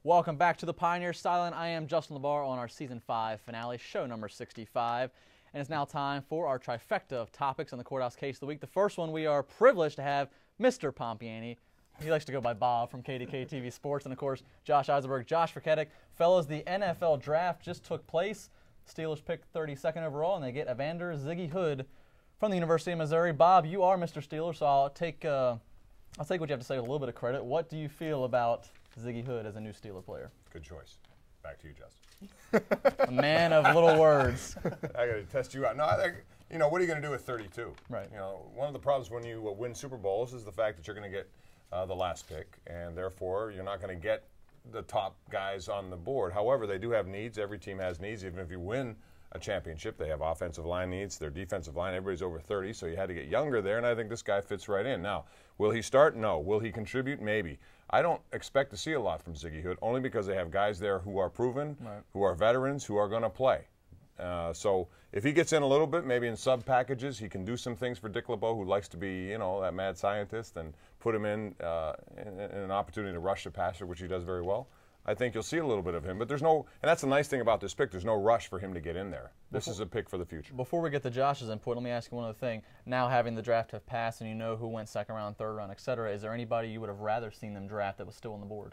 Welcome back to the Pioneers Sideline. I am Justin LeBar on our Season 5 finale, show number 65. And it's now time for our trifecta of topics on the Courthouse Case of the Week. The first one, we are privileged to have Mr. Pompeani. He likes to go by Bob from KDKA TV Sports. And, of course, Josh Eisenberg, Josh Verketic. Fellas, the NFL draft just took place. Steelers picked 32nd overall, and they get Evander Ziggy Hood from the University of Missouri. Bob, you are Mr. Steeler, so I'll take what you have to say with a little bit of credit. What do you feel about Ziggy Hood as a new Steeler player? Good choice. Back to you, Justin. A man of little words. I got to test you out. No, I think, what are you going to do with 32? Right. One of the problems when you win Super Bowls is the fact that you're going to get the last pick, and therefore you're not going to get the top guys on the board. However, they do have needs. Every team has needs. Even if you win a championship, they have offensive line needs, their defensive line. Everybody's over 30, so you had to get younger there, and I think this guy fits right in. Now, will he start? No. Will he contribute? Maybe. I don't expect to see a lot from Ziggy Hood, only because they have guys there who are proven, right, who are veterans, who are going to play. So if he gets in a little bit, maybe in sub packages, he can do some things for Dick LeBeau, who likes to be, that mad scientist, and put him in an opportunity to rush the passer, which he does very well. I think you'll see a little bit of him, but there's no, and that's the nice thing about this pick, there's no rush for him to get in there. This is a pick for the future. Before we get to Josh's input, let me ask you one other thing. Now having the draft have passed and you know who went second round, third round, etc., is there anybody you would have rather seen them draft that was still on the board?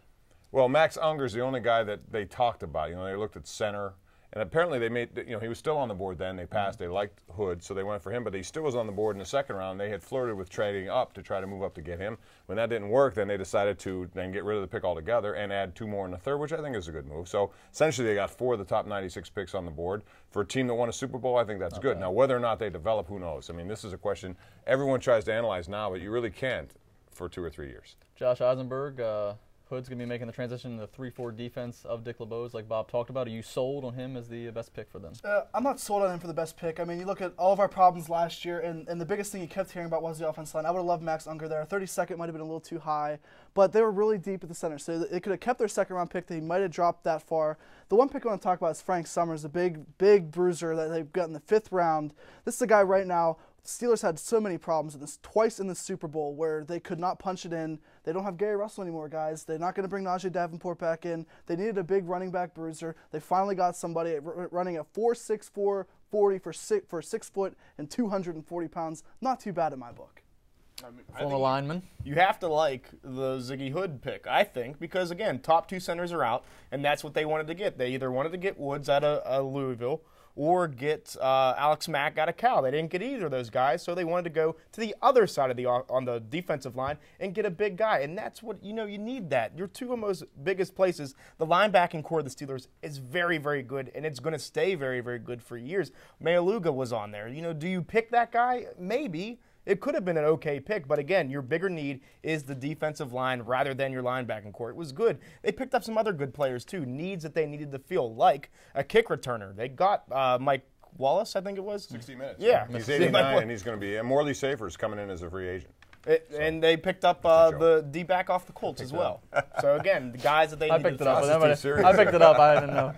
Well, Max Unger's the only guy that they talked about. They looked at center. And apparently they made, he was still on the board then. They passed. They liked Hood, so they went for him. But he still was on the board in the second round. They had flirted with trading up to try to move up to get him. When that didn't work, then they decided to then get rid of the pick altogether and add 2 more in the third, which I think is a good move. So essentially they got 4 of the top 96 picks on the board. For a team that won a Super Bowl, I think that's good. Now, whether or not they develop, who knows? I mean, this is a question everyone tries to analyze now, but you really can't for 2 or 3 years. Josh Eisenberg, Hood's going to be making the transition to the 3-4 defense of Dick LeBeau's, like Bob talked about. Are you sold on him as the best pick for them? I'm not sold on him for the best pick. I mean, you look at all of our problems last year, and the biggest thing you kept hearing about was the offensive line. I would have loved Max Unger there. 32nd might have been a little too high, but they were really deep at the center, so they could have kept their second-round pick. They might have dropped that far. The one pick I want to talk about is Frank Summers, a big bruiser that they've got in the 5th round. This is a guy right now. The Steelers had so many problems twice in the Super Bowl where they could not punch it in. They don't have Gary Russell anymore, guys. They're not going to bring Najee Davenport back in. They needed a big running back bruiser. They finally got somebody running a 4.64 40 for 6 foot and 240 pounds. Not too bad in my book. Former lineman. You have to like the Ziggy Hood pick, I think, because, again, top 2 centers are out, and that's what they wanted to get. They either wanted to get Woods out of Louisville or get Alex Mack out of Cal. They didn't get either of those guys, so they wanted to go to the other side of on the defensive line and get a big guy. And that's what, you need that. Your 2 most biggest places, the linebacking core of the Steelers is very, very good, and it's going to stay very, very good for years. Mayaluga was on there. Do you pick that guy? Maybe. It could have been an okay pick, but again, your bigger need is the defensive line rather than your linebacking core. It was good. They picked up some other good players, too, needs that they needed to fill, like a kick returner. They got Mike Wallace, I think it was. 60 minutes. Yeah. He's 89, and he's going to be. And Morley Safer's coming in as a free agent. And they picked up the D-back off the Colts as well. So, again, the guys that they needed. I picked it up. I picked it up. I didn't know.